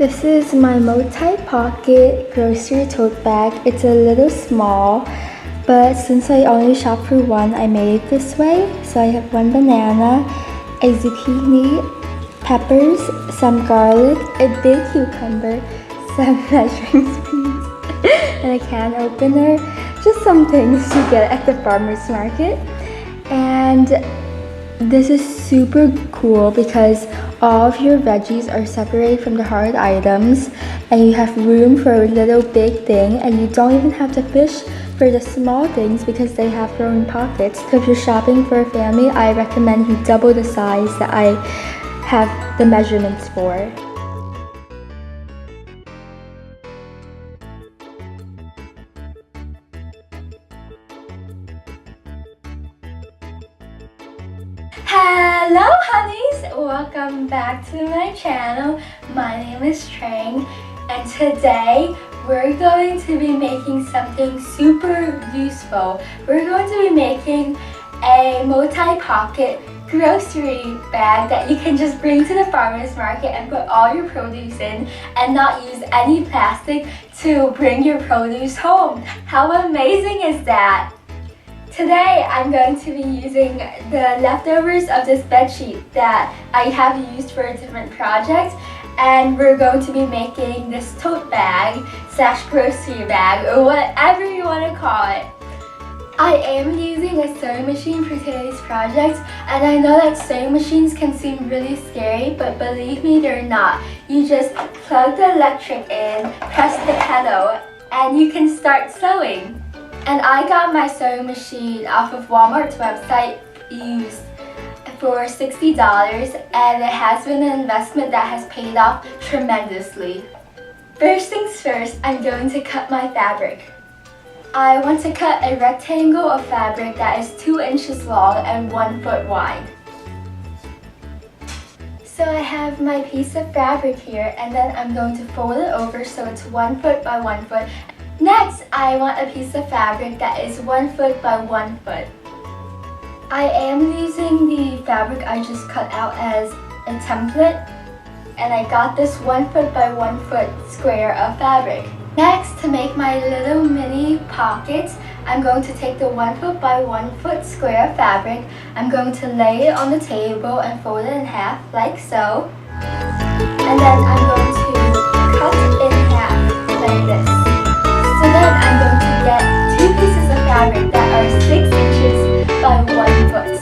This is my multi-pocket grocery tote bag. It's a little small, but since I only shop for one, I made it this way. So I have one banana, a zucchini, peppers, some garlic, a big cucumber, some measuring spoons, and a can opener. Just some things you get at the farmer's market. And this is super cool because all of your veggies are separated from the hard items, and you have room for a little big thing, and you don't even have to fish for the small things because they have their own pockets. So if you're shopping for a family, I recommend you double the size that I have the measurements for. Hello honeys! Welcome back to my channel. My name is Trang, and today we're going to be making something super useful. We're going to be making a multi-pocket grocery bag that you can just bring to the farmer's market and put all your produce in and not use any plastic to bring your produce home. How amazing is that? Today I'm going to be using the leftovers of this bedsheet that I have used for a different project, and we're going to be making this tote bag / grocery bag, or whatever you want to call it. I am using a sewing machine for today's project, and I know that sewing machines can seem really scary, but believe me, they're not. You just plug the electric in, press the pedal, and you can start sewing. And I got my sewing machine off of Walmart's website used for $60, and it has been an investment that has paid off tremendously. First things first, I'm going to cut my fabric. I want to cut a rectangle of fabric that is 2 inches long and 1 foot wide. So I have my piece of fabric here, and then I'm going to fold it over so it's 1 foot by 1 foot. Next, I want a piece of fabric that is 1 foot by 1 foot. I am using the fabric I just cut out as a template, and I got this 1 foot by 1 foot square of fabric. Next, to make my little mini pockets, I'm going to take the 1 foot by 1 foot square of fabric. I'm going to lay it on the table and fold it in half like so. And then I'm going to cut in half like this. So then I'm going to get 2 pieces of fabric that are 6 inches by 1 foot.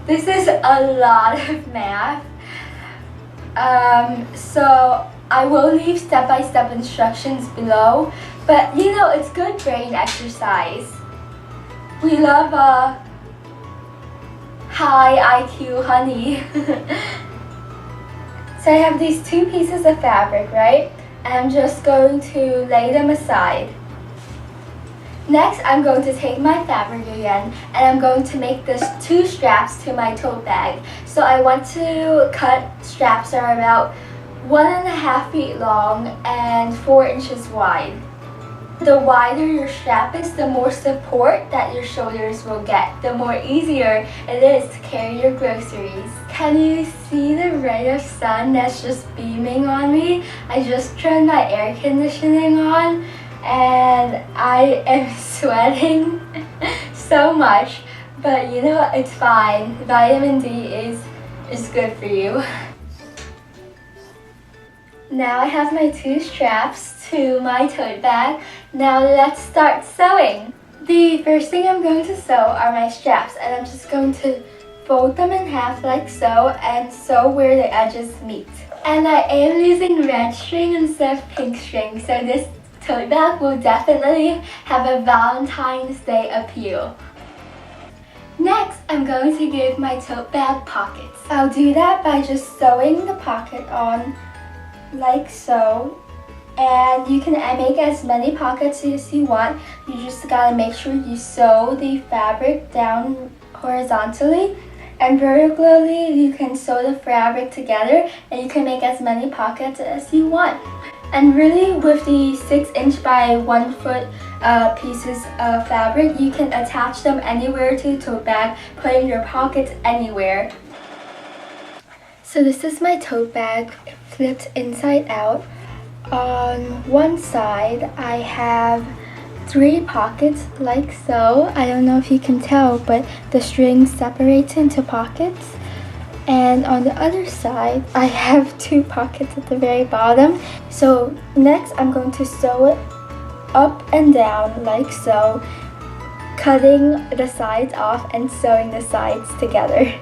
This is a lot of math. So I will leave step-by-step instructions below, but you know, it's good brain exercise. We love a high IQ honey. So I have these 2 pieces of fabric, right? And I'm just going to lay them aside. Next, I'm going to take my fabric again, and I'm going to make this 2 straps to my tote bag. So I want to cut straps that are about 1.5 feet long and 4 inches wide. The wider your strap is, the more support that your shoulders will get, the more easier it is to carry your groceries. Can you see the ray of sun that's just beaming on me? I just turned my air conditioning on and I am sweating so much, but you know, it's fine. Vitamin D is good for you. Now I have my 2 straps to my tote bag. Now let's start sewing. The first thing I'm going to sew are my straps, and I'm just going to fold them in half like so and sew where the edges meet. And I am using red string instead of pink string, so this tote bag will definitely have a Valentine's Day appeal. Next, I'm going to give my tote bag pockets. I'll do that by just sewing the pocket on like so, and you can make as many pockets as you want. You just gotta make sure you sew the fabric down horizontally, and vertically you can sew the fabric together, and you can make as many pockets as you want. And really, with the 6 inch by 1 foot pieces of fabric, you can attach them anywhere to the tote bag, putting your pockets anywhere. So this is my tote bag flipped inside out. On one side I have 3 pockets like so. I don't know if you can tell, but the string separates into pockets. And on the other side I have 2 pockets at the very bottom. So next I'm going to sew it up and down like so, cutting the sides off and sewing the sides together.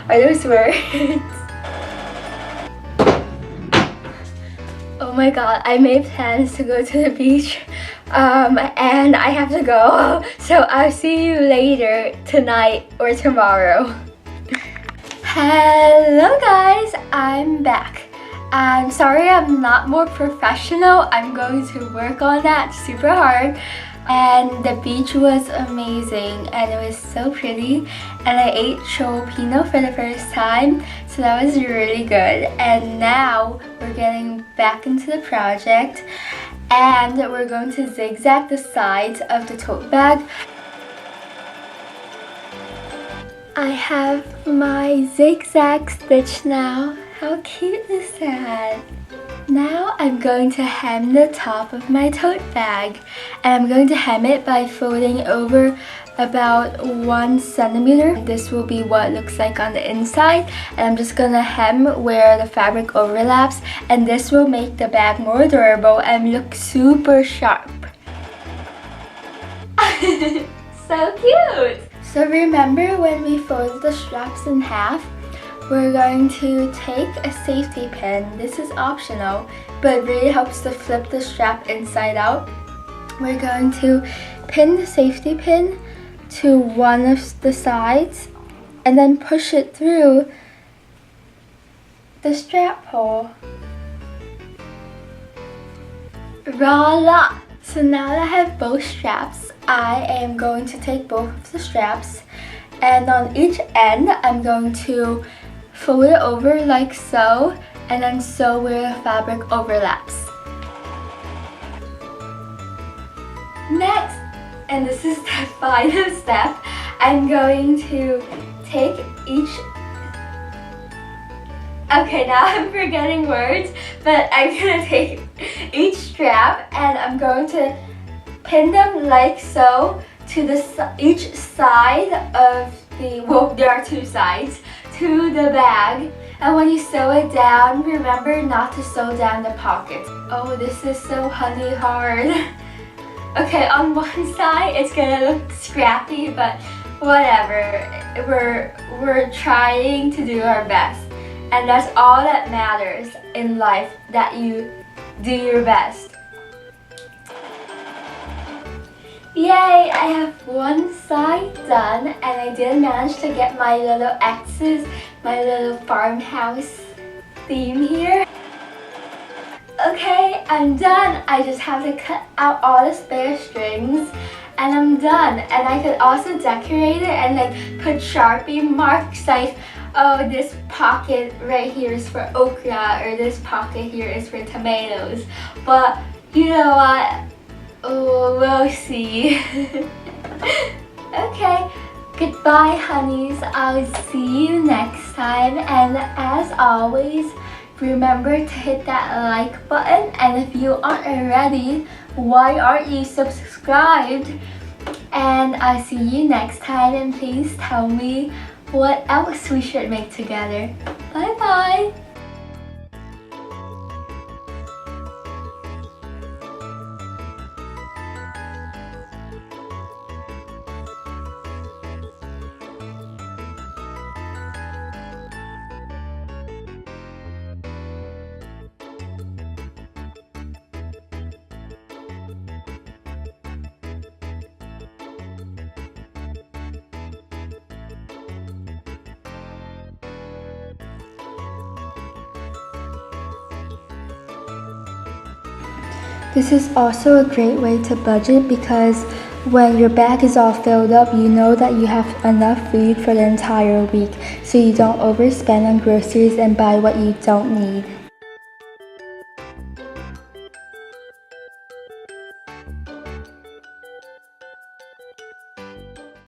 Are those words? Oh my god, I made plans to go to the beach and I have to go. So I'll see you later tonight or tomorrow. Hello guys, I'm back. I'm sorry I'm not more professional. I'm going to work on that super hard. And the beach was amazing and it was so pretty, and I ate Filipino for the first time, so that was really good. And now we're getting back into the project and we're going to zigzag the sides of the tote bag. I have my zigzag stitch now. How cute is that? Now I'm going to hem the top of my tote bag, and I'm going to hem it by folding over about 1 centimeter. This will be what it looks like on the inside, and I'm just gonna hem where the fabric overlaps, and this will make the bag more durable and look super sharp. So cute! So remember when we folded the straps in half? We're going to take a safety pin. This is optional, but it really helps to flip the strap inside out. We're going to pin the safety pin to one of the sides and then push it through the strap hole. Voila! So now that I have both straps, I am going to take both of the straps, and on each end I'm going to fold it over like so, and then sew where the fabric overlaps. Next, and this is the final step, I'm going to take each... Okay, now I'm forgetting words, but I'm gonna take each strap and I'm going to pin them like so to each side of the... Well, there are 2 sides. To the bag, and when you sew it down, remember not to sew down the pockets. Oh, this is so honey hard. Okay, on one side it's gonna look scrappy, but whatever. We're trying to do our best, and that's all that matters in life, that you do your best. Yay! I have one side done, and I did manage to get my little X's, my little farmhouse theme here. Okay, I'm done. I just have to cut out all the spare strings and I'm done. And I could also decorate it and like put Sharpie marks like, oh, this pocket right here is for okra, or this pocket here is for tomatoes. But you know what? Oh, we'll see. Okay, goodbye honeys. I'll see you next time, and as always, remember to hit that like button, and if you aren't already, why aren't you subscribed? And I'll see you next time, and please tell me what else we should make together. Bye bye! This is also a great way to budget, because when your bag is all filled up, you know that you have enough food for the entire week, so you don't overspend on groceries and buy what you don't need.